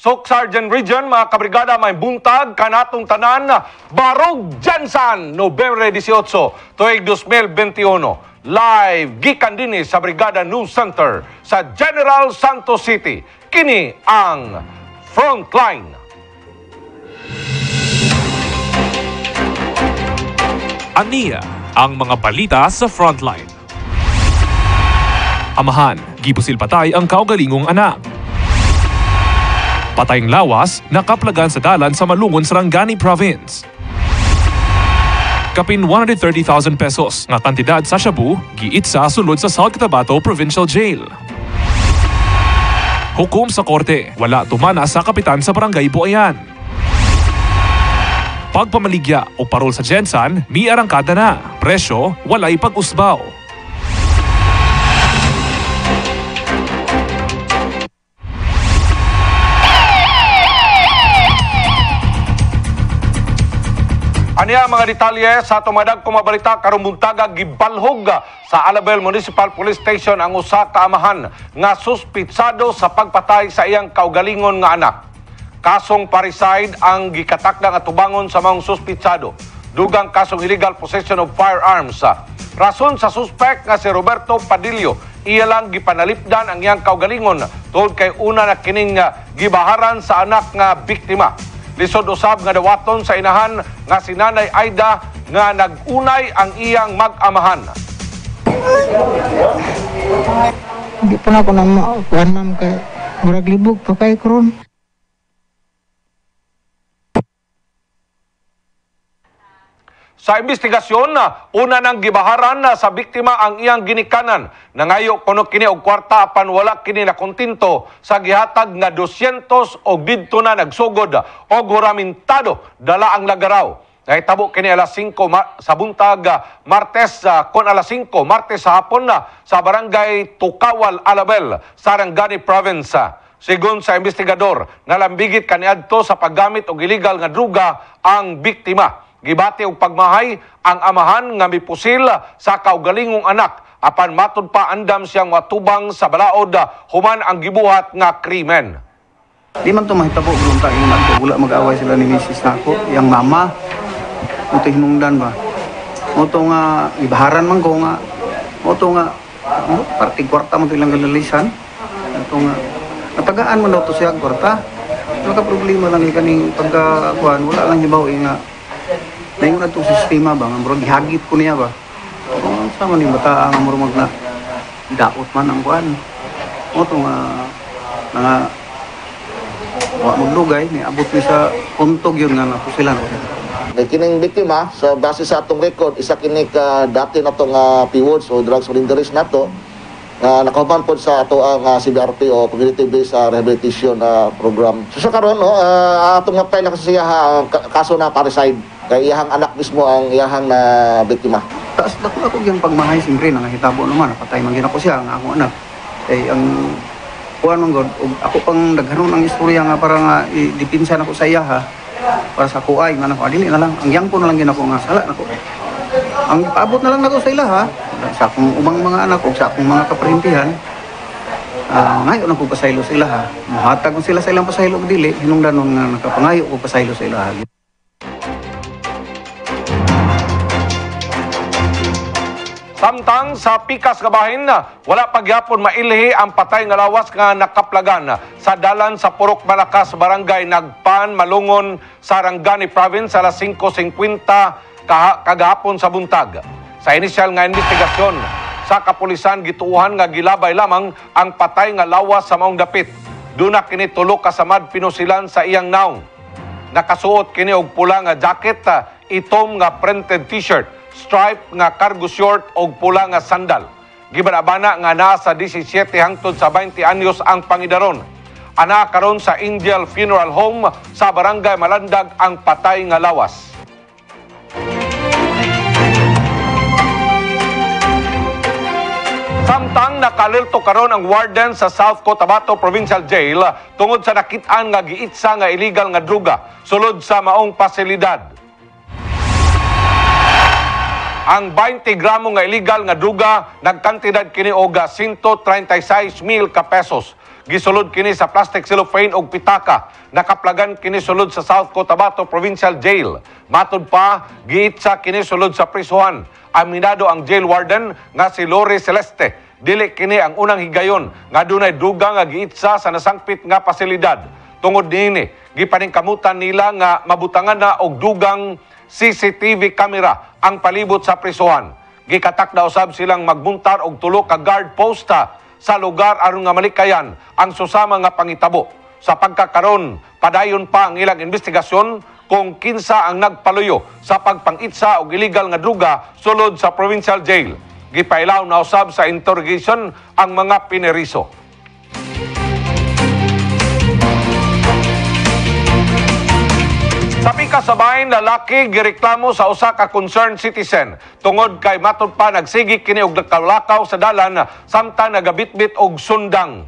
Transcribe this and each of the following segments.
Sok Sergeant Region, mga kabrigada, may buntag kanatong tanan Barog Jansan, Nobyembre 18, tuig 2021. Live gikan dinhi sa Brigada News Center sa General Santos City. Kini ang Frontline. Aniya ang mga balita sa Frontline. Amahan, gibusil patay ang kaugalingong anak. Patayng lawas, nakaplagan sa dalan sa Malungon, Sarangani Province. Kapin 130,000 pesos nga kantidad sa shabu, giitsa sulod sa South Cotabato Provincial Jail. Hukom sa korte, wala tumana sa kapitan sa barangay Buayan. Pagpamaligya o parol sa Jensan, mi arangkada na. Presyo, walay pag-usbaw. Aniya mga detalye sa tumadag kumabalita karong buntaga gibalhog sa Alabel Municipal Police Station ang usa ka amahan nga suspitsado sa pagpatay sa iyang kaugalingon nga anak. Kasong parricide ang gikatakda nga tubangon sa mga suspitsado. Dugang kasong illegal possession of firearms. Rason sa suspect nga si Roberto Padillo, iya lang gipanalipdan ang iyang kaugalingon tungod kay una na kining gibaharan sa anak nga biktima. Lisod usab nga dawaton sa inahan nga si Nanay Aida nga nag-unay ang iyang mag-amahan. Hindi pa na ako nang maupuan, ma'am, kay murag libog pa kay karon. Sa investigasyon, una nang gibaharan sa biktima ang iyang ginikanan. Nangayo kuno kini og kwarta apan wala kini nakontinto sa gihatag nga 200 og didto na nagsugod og huramintado dala ang lagaraw. Nahitabo kini alas 5 sa buntag Martes kon alas 5 Martes sa hapon sa barangay Tukawal, Alabel, Sarangani Province. Sigon sa investigador, nalambigit kaniadto sa paggamit og illegal nga druga ang biktima. Gibati og pagmahay ang amahan nga mipusil sa kaugalingong anak apan matud pa andam siyang matubang sa balaod human ang gibuhat nga krimen. Di man to mahitabo grunta yung wala mag-away sila ni Mrs. nako, yang mama. Muto hinungdan ba? Muto nga ibaharan man ko nga. Muto nga parting kwarta mo ilang galalisan. Muto nga natagaan man daw to siya kwarta. Wala ka problema lang kaning pagkakuan, wala lang hibaw nga. Naingon na itong sistema ba, nga murag ihagip ko niya ba? O, sama ni bata ang murag na daot man ang kuhan. O, ito nga maglugay, abot ni sa puntog yun nga napusilan. Kining biktima, sa base sa atong record, isa kini ka dati na itong PWODs o drugs voluntaries na ito, nakahuman po sa ato ang CBRP o Community-Based Rehabilitation Program. So karon atong nga na kasi siya kaso na parricide. Kay iyahang anak mismo ang iyahang na biktima. Taas ako yung pagmahay, siyempre, nangahitabo naman, napatay man ako siya, ang akong anak. Eh, ang kuhan mong God, ako pang nagharoon ng istorya nga para nga idipinsan ako sa iya, ha? Para sa kuay, nga nako, adili na lang, ang yang ko na lang ginako nga, sala nako. Ang paabot na lang nako sa ila, ha? Sa akong umang mga anak ko, sa akong mga kaparintihan, ngayon ako pasaylo sa ila, ha? Muhatag ko sila sa ilang pasaylo, dili, hinungdan nung nakapangayo ko pasaylo sa ila, ha? Samtang sa pikas nga bahin, wala pagyapon mailhi ang patay nga lawas nga nakaplagan sa dalan sa Purok Malakas, Barangay Nagpan, Malungon, Sarangani Province, alas 5:50 kagahapon sa buntag. Sa inisyal nga investigasyon sa kapulisan, gituuhan nga gilabay lamang ang patay nga lawas sa maong dapit. Duna kini tulo ka samad pinusilan sa iyang naong. Nakasuot kini og pula nga jacket, itom nga printed t-shirt, stripe nga cargo short o pula nga sandal. Gibanabana nga nasa 17 hangtod sa 20 anyos ang pangidaron. Ana karon sa Angel Funeral Home sa Barangay Malandag ang patay nga lawas. Samtang nakalilto karon ang warden sa South Cotabato Provincial Jail tungod sa nakit-an nga giitsa nga illegal nga druga sulod sa maong pasilidad. Ang 20 gramo nga illegal nga druga nagkantidad kini og 136,000 ka pesos. gisulod kini sa plastic cellophane og pitaka. Nakaplagan kini sulod sa South Cotabato Provincial Jail. Matud pa, giitsa kini sulod sa prisuhan. Aminado ang jail warden nga si Lori Celeste. Dili kini ang unang higayon nga dunay dugang nga giitsa sa nasangpit nga pasilidad. Tungod niini, gipaningkamutan nila nga mabutangan na og dugang CCTV camera ang palibot sa prisuhan. Gikatak daw sab silang magbuntar og tulo ka guard posta sa lugar aron nga malikayan ang susama nga pangitabo. Sa pagkakaron, padayon pa ang ilang investigasyon kung kinsa ang nagpaluyo sa pagpangitsa og illegal nga druga sulod sa provincial jail. Gipailaw na usab sa interrogation ang mga pineriso. Sa pikasabahin, lalaki gireklamo sa usa ka concerned citizen tungod kay matud pa nagsigi kini og lakaw sa dalan samtang nagabitbit og sundang.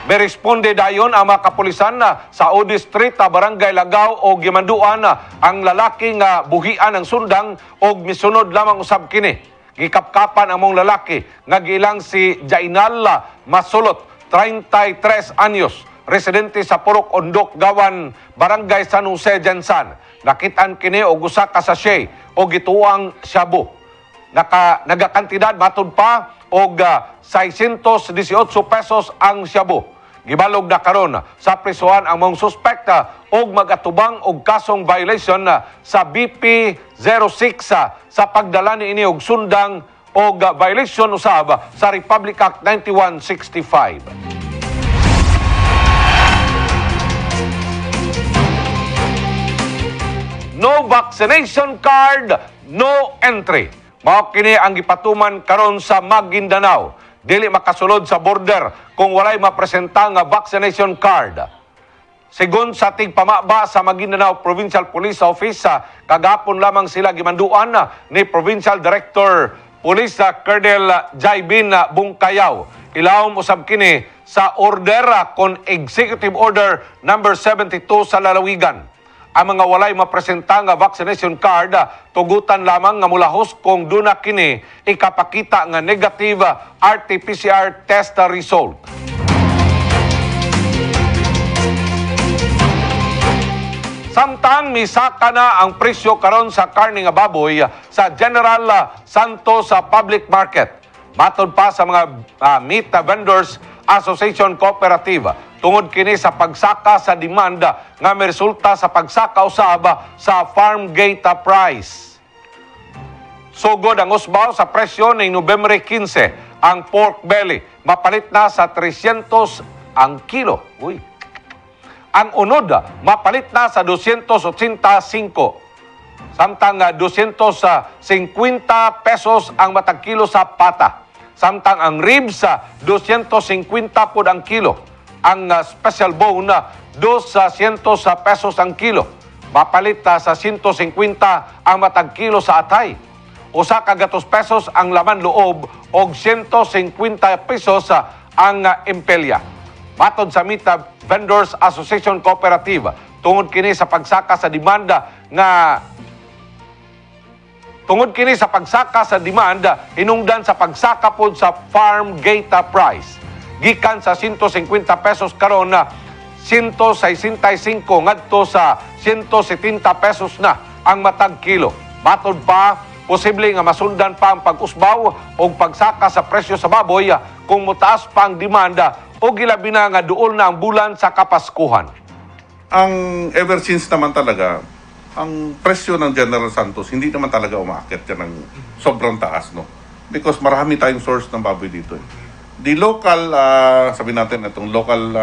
Beresponde dayon ang mga kapulisan sa Odi Street, Barangay Lagaw o gimanduan ang lalaki nga buhian ng sundang og misunod lamang usab kini. Gikapkapan ang mong lalaki nga giilang si Jainal Masulot, 33 anyos. Residente sa Purok Ondok, Gawan, Barangay San Jose, Jansan. Nakitaan kini og usa ka sachet o gituang shabu. Nagakantidad matud pa og 618 pesos ang shabu. Gibalog na karon sa prisuhan ang mga suspekta og magatubang og kasong violation sa BP 06 sa pagdala niini og sundang og violation usab sa Republic Act 9165. No vaccination card, no entry. Mao kini ang gipatuman karon sa Maguindanao. Dili makasulod sa border kung walay mapresenta nga vaccination card. Sigon sa tigpamaba sa Maguindanao Provincial Police Office, kagapon lamang sila gimanduan ni Provincial Director Police Colonel Jaibin Bungkayaw. Ilawom usab kini sa order kon Executive Order number 72 sa lalawigan. Ang mga walay mapresenta nga vaccination card, tugutan lamang nga mulahos kung duna kini ikapakita nga negative RT-PCR test result. Samtang misaka na ang presyo karon sa karne nga baboy sa General Santos Public Market. Matod pa sa mga Meat Vendors Association Cooperative, tungod kini sa pagsaka sa demanda nga may resulta sa pagsaka usab sa farm gate price. Sugod ang usbaw sa presyo ni Nobyembre 15, ang pork belly mapalit na sa 300 ang kilo. Ang unod mapalit na sa 285. Samtang 250 pesos ang matag kilo sa pata. Samtang ang ribs 250 pud ang kilo. Ang special bone 200 pesos ang kilo. Mapalit sa 150 ang matag kilo sa atay. Usa ka gatos pesos ang laman loob og 150 pesos ang impelya. Matod sa Meat Vendors Association Cooperative, tungod kini sa pagsaka sa demanda, hinungdan sa pagsaka pod sa farm gate price. Gikan sa 150 pesos karon na 165 ngadto sa 170 pesos na ang matag kilo. Matod pa, posible nga masundan pa ang pag-usbaw o pagsaka sa presyo sa baboy kung mutaas pa ang demanda o gilabi na nga duol na ang bulan sa Kapaskuhan. Ang ever since naman talaga, ang presyo ng General Santos hindi naman talaga umaakit yan ng sobrang taas, no? Because marami tayong source ng baboy dito. The local, sabi natin, itong local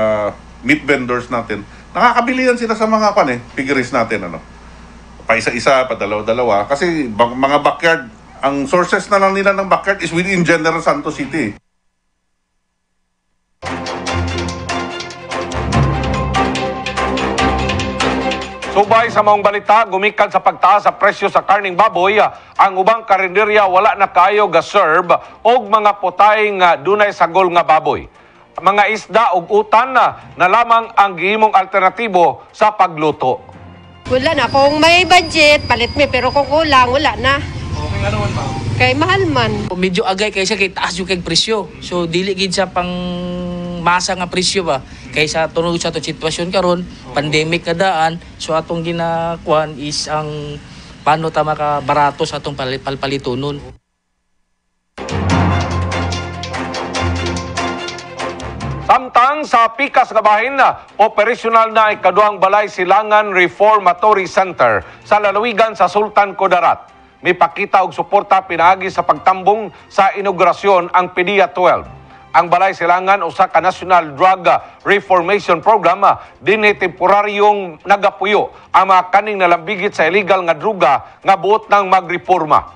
meat vendors natin, nakakabili yan sila sa mga piggeries natin, pa isa-isa, pa dalawa-dalawa. Kasi mga backyard, ang sources na lang nila ng backyard is within General Santos City. Subay sa maong balita, gumikan sa pagtaas sa presyo sa karning baboy, ang ubang karinderya wala na kayo ga-serve og mga putay nga dunay sagol nga baboy. Mga isda og utan na lamang ang gihimong alternatibo sa pagluto. Wala na. Kung may budget, palit mi. Pero kung kulang, wala na. Kay mahal man. Medyo agay kaysa kay taas yung kay presyo. So dili gid sa pang masa nga presyo ba kaysa tunog sa to sitwasyon karon, pandemic kadaan. So atong ginakuan is ang paano ta makabarato sa atong palpalitunon. Samtang sa pikas nga bahin operasyonal na ikaduhang balay silangan Reformatory Center sa lalawigan sa Sultan Kudarat. May pakita og suporta pinaagi sa pagtambong sa inaugurasyon ang PDEA 12. Ang balay silangan usa ka National Drug Reformation Program dinhi temporaryong nagapuyo ang mga kaning nalambigit sa illegal nga druga nga buot nang magreforma.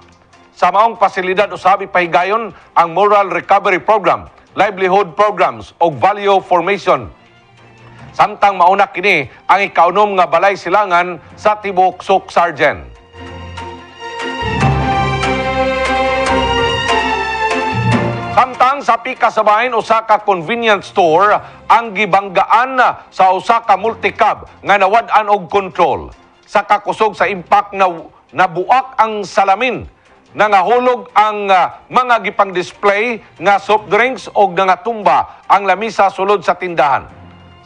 Sa maong pasilidad usabi pahigayon ang Moral Recovery Program, livelihood programs o value formation. Samtang mauna kini ang ikaunom nga balay silangan sa tibuok Suk Sargent. Samtang sa pikas sa bahin usa ka convenience store ang gibanggaan sa usa ka multicab nga nawad-an og control. Sa kakusog sa impact na nabuak ang salamin, nangahulog ang mga gipang-display nga soft drinks o nangatumba ang lamisa sulod sa tindahan.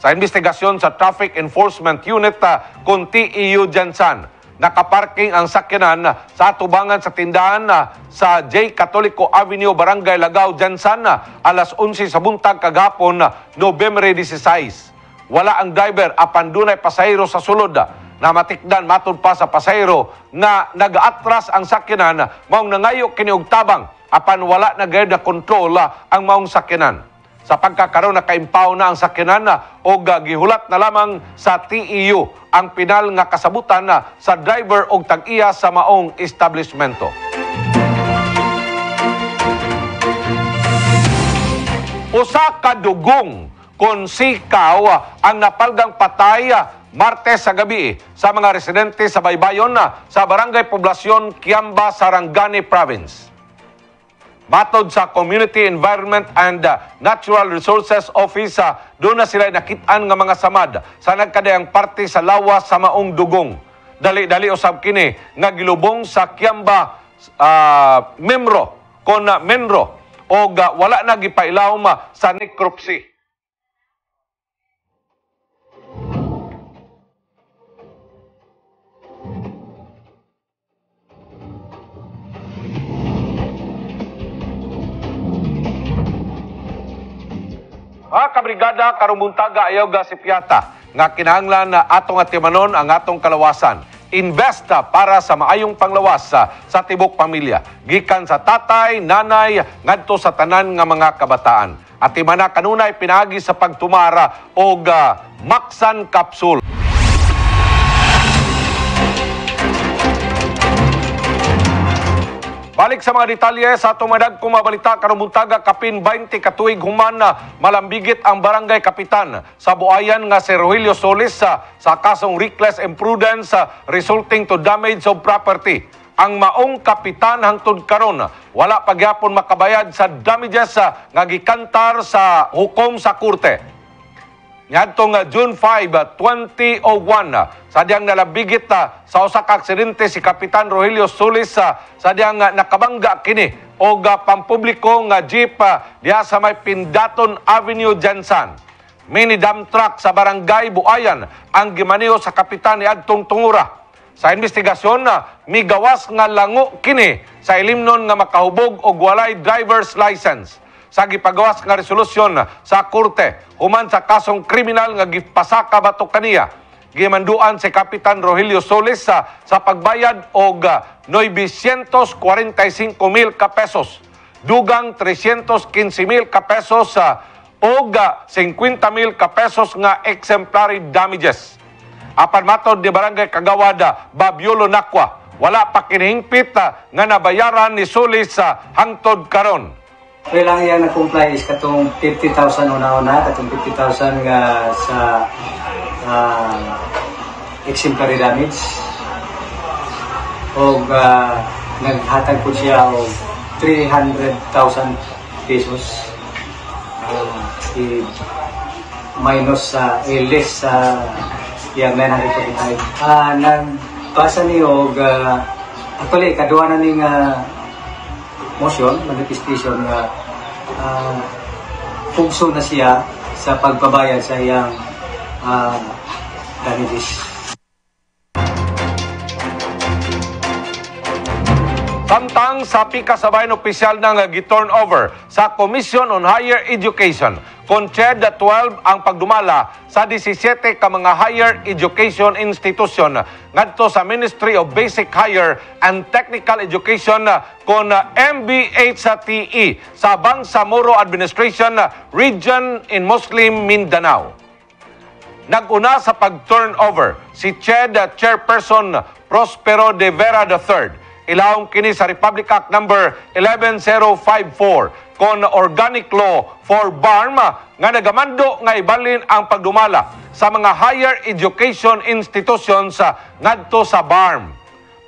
Sa investigasyon sa Traffic Enforcement Unit kung TEU Jansan, nakaparking ang sakyanan sa atubangan sa tindahan sa J. Catolico Avenue, Barangay Lagao, Jansan, alas 11 sa buntag kagapon, Nobyembre 16. Wala ang driver apan dunay pasahero sa sulod. Na matikdan matud pa sa pasahero nga nagaatras ang sakyanan maong nangayo kini og tabang apan wala na gayud na kontrol ang maong sakyanan. Sa pagkakaroon nakaimpaw na ang sakyanan og gihulat na lamang sa TEU ang pinal nga kasabutan sa driver og tag-iya sa maong establishmento. Usa ka dugong kon sikaw ang napalgang patay Martes sa gabi sa mga residente sa Baybayon sa Barangay Poblasyon, Kiamba, Sarangani Province. Matod sa Community Environment and Natural Resources Office, doon na sila nakitaan nga mga samad sa nagkadayang parte sa lawas sa maong dugong. Dali-dali usab kini nga gilubong sa Kiamba Menro o wala na gipailawom sa necropsy. Kabrigada karumuntaga ayaw ga si Piata nga kinahanglan na atong atimanon ang atong kalawasan. Investa para sa maayong panglawas sa tibok pamilya. Gikan sa tatay, nanay, ngadto sa tanan nga mga kabataan. Atimana kanunay pinaagi sa pagtumara og Maxan Capsule. Balik sa mga detalye sa atong madagkong mabalita karumuntaga kapin 20 katuig human na malambigit ang barangay kapitan sa Buayan nga si Rogelio Solis sa kasong reckless imprudence resulting to damage of property. Ang maong kapitan hangtod karon wala pagyapon makabayad sa damages nga gikantar sa hukom sa korte. Ngadtong June 5, 2001, sadyang nalabigit sa usa ka aksidente si Kapitan Rogelio Solis sadyang nakabangga kini og pampubliko nga jeep diha sa may Pindaton Avenue, Jansan. Mini dump truck sa barangay Buayan ang gimaneho sa kapitan niadtong tungura. Sa investigasyon migawas nga lango kini sa ilimnon nga makahubog og walay driver's license. Sa gipagawas nga resolusyon sa korte human sa kasong kriminal nga gipasaka batok kaniya, gimanduan si Kapitan Rogelio Solis sa pagbayad og 945,000 ka pesos, dugang 315,000 ka pesos og 50,000 ka pesos nga exemplary damages. Apan matod ni Barangay Kagawad Babiolo Nakwa, wala pa kinihingpit nga nabayaran ni Solis hangtod karon. Kailangan yan na-comply is katong 50,000 una-una, katong 50,000 nga sa exemplary damage. O naghatag po siya o 300,000 pesos. Minus sa less sa yung 945. Nagbasa niyo Actually, kaduha na ning motion, manifestation nga pugso na siya sa pagbabayad sa iyang damages. Samtang sa pikasabayan opisyal ng gi-turnover sa Commission on Higher Education, kon CHED 12 ang pagdumala sa 17 ka mga higher education institution ngadto sa Ministry of Basic Higher and Technical Education kon MBH sa TE sa Bangsamoro Administration Region in Muslim Mindanao. Naguna sa pag-turnover si CHED Chairperson Prospero de Vera III. Ilawom kini sa Republic Act number 11054 kon Organic Law for BARM nga nagamando nga ibalin ang pagdumala sa mga higher education institutions ngadto sa BARM.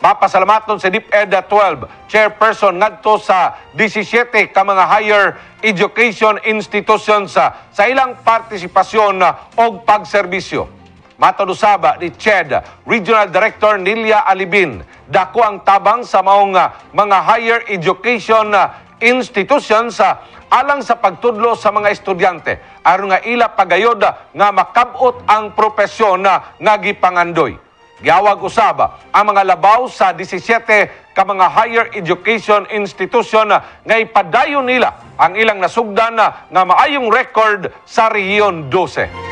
Mapasalamaton si DepEd 12 Chairperson ngadto sa 17 ka mga higher education institutions sa ilang partisipasyon o pagserbisyo. Matadusaba ni CHED Regional Director Nilia Alibin, dako ang tabang sa maong mga higher education institutions alang sa pagtudlo sa mga estudyante aron nga ila pagayod nga makabot ang propesyon nga gipangandoy. Giawag usaba ang mga labaw sa 17 ka mga higher education institution nga ipadayon nila ang ilang nasugdan nga maayong record sa Rehiyon 12.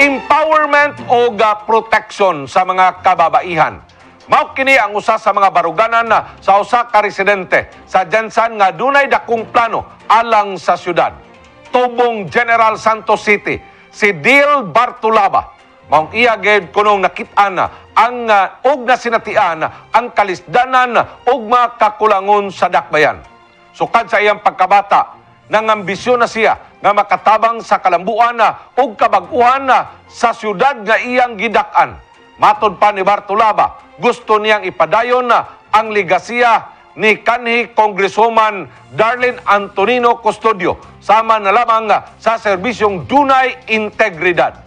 Empowerment o protection sa mga kababaihan. Mao kini ang usa sa mga baruganan sa usa ka residente sa Jansan nga dunay dakong plano alang sa syudad. Tubong General Santos City, si Dil Bartolaba. Maong iya gid kunong nakit-an ang og nasinatian ang kalisdanan ug mga kakulangon sa dakbayan. Sukad sa iyang pagkabata, nangambisyon na siya nga makatabang sa kalambuan o kabag-uhan sa syudad nga iyang gidak-an. Matod pa ni Bartolaba, gusto niyang ipadayon ang ligasiya ni kanhi Congresswoman Darlene Antonino Custodio sama na lamang sa serbisyong dunay integridad.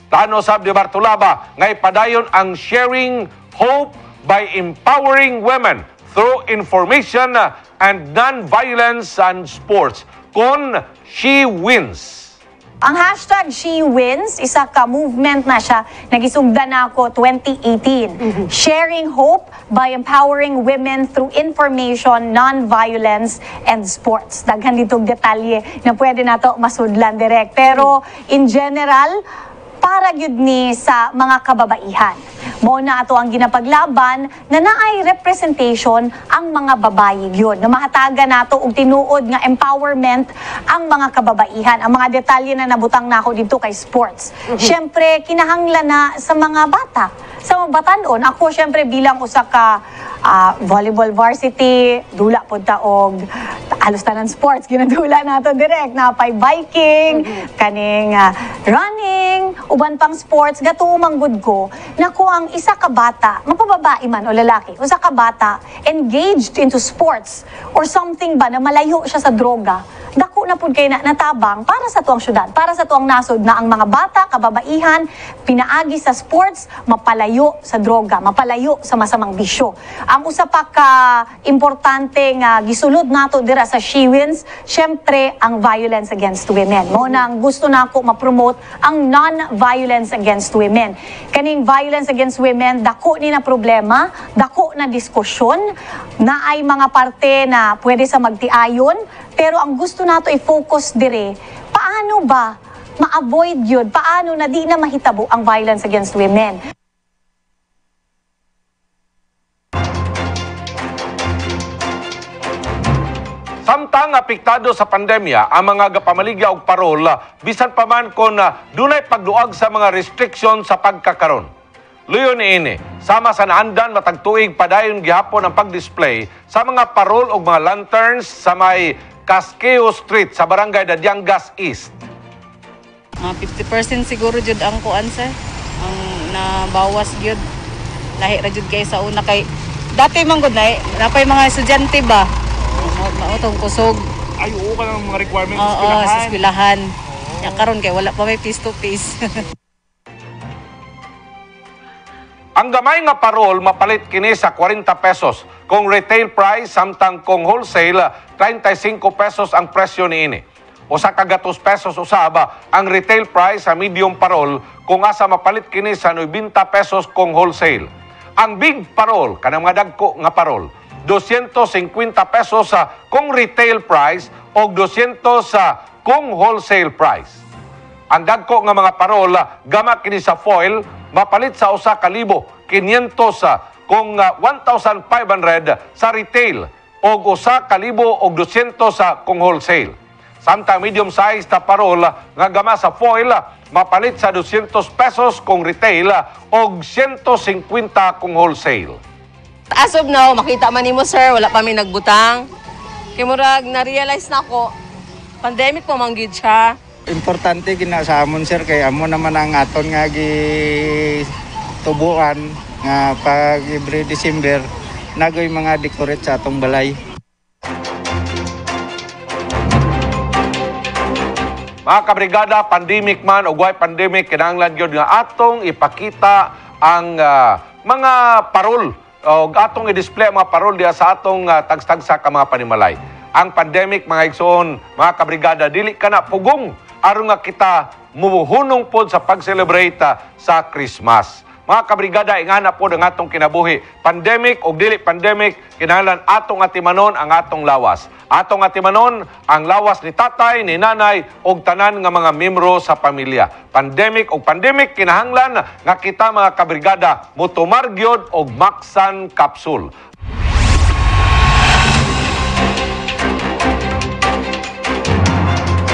Plano sab ni Bartolaba nga ipadayon ang sharing hope by empowering women through information and non-violence and sports kon She Wins. Ang hashtag She Wins, isa ka movement na siya, nagisugdan na ako 2018. Sharing hope by empowering women through information, non-violence, and sports. Daghan ditong detalye na pwede nato masudlan direct. Pero in general, para gyud ni sa mga kababaihan. Mo na ato ang ginapaglaban na naay representation ang mga babayi gyud. Na mahataga nato og tinuod nga empowerment ang mga kababaihan. Ang mga detalye na nabutang nako dito kay sports. Syempre kinahanglan na sa mga bata. Sa mga batanon, ako syempre bilang usa ka volleyball varsity, dula pod ta og halos tanan sports ginadula nato direct na pay biking, kaning running, uban pang sports gatuo manggud ko nako ang isa ka bata, mapababae man o lalaki, usa ka bata engaged into sports or something ba na malayo siya sa droga. Dako na pud kay natabang para sa tuang syudad, para sa tuang nasod na ang mga bata, kababaihan, pinaagi sa sports, mapalayo sa droga, mapalayo sa masamang bisyo. Ang usa pa ka importante nga gisulod nato dira sa She Wins, syempre ang violence against women. Mo nang gusto nako ma-promote ang non-violence against women. Kaning violence against women, dako ni na problema, dako na diskusyon, na ay mga parte na pwede sa magtiayon. Pero ang gusto nato i-focus dire, paano ba ma-avoid yun? Paano na di na mahitabo ang violence against women? Samtang apektado sa pandemya ang mga gapamaligya og parol, bisan pa man kon dunay pagduag sa mga restriction sa pagkakaron. Luyo niini, sama sa naandan matag tuig padayon gihapon ang pag-display sa mga parol og mga lanterns sa may Casqueo Street sa Barangay Dadyangas East. 50% siguro jud ang kuan sir. Ang nabawas gyud. Lahi ra jud kay sa una kay dati man gud napay mga estudyante ba. Mautong kusog. Ay, oo ka ng mga requirements sa eskwelahan. Oo, sa eskwelahan. Karon kay wala pa may face to face. Ang gamay nga parol mapalit kini sa 40 pesos. Kung retail price samtang kung wholesale 35 pesos ang presyo niini. Usa ka gatos pesos usaba ang retail price sa medium parol kung asa mapalit kini sa 90 pesos kung wholesale. Ang big parol kanang mga dagko nga parol 250 pesos sa kung retail price o 200 sa kung wholesale price. Ang dagko nga mga parol gama kini sa foil mapalit sa usa ka libo 500 sa kung 1,500 sa retail o usa ka libo og 200 sa kung wholesale. Samtang medium size na parol nga gama sa foil mapalit sa 200 pesos kung retail o 150 kung wholesale. As of now, makita man nimo sir, wala pa may nagbutang. Kay murag na-realize na ako, pandemic po manggid siya. Importante gina sa amon sir kay amo naman ang aton nga tubuan nga pag every December nagoy mga decorate sa atong balay. Mga kabrigada, pandemic man o guay pandemic, kinahanglan gyud nga atong ipakita ang mga parol o atong i-display ang mga parol diya sa atong tagstagsa ka mga panimalay. Ang pandemic, mga igsoon, mga kabrigada, dili ka na pugong aron nga kita muhunong pod sa pag-celebrate sa Christmas. Mga kabrigada, ingana po ang atong kinabuhi. Pandemic o dili pandemic, kinahanglan atong atimanon ang atong lawas. Atong atimanon ang lawas ni tatay, ni nanay, o tanan nga mga membro sa pamilya. Pandemic o pandemic, kinahanglan nga kita mga kabrigada, mutumar gyud og Maxan Capsule.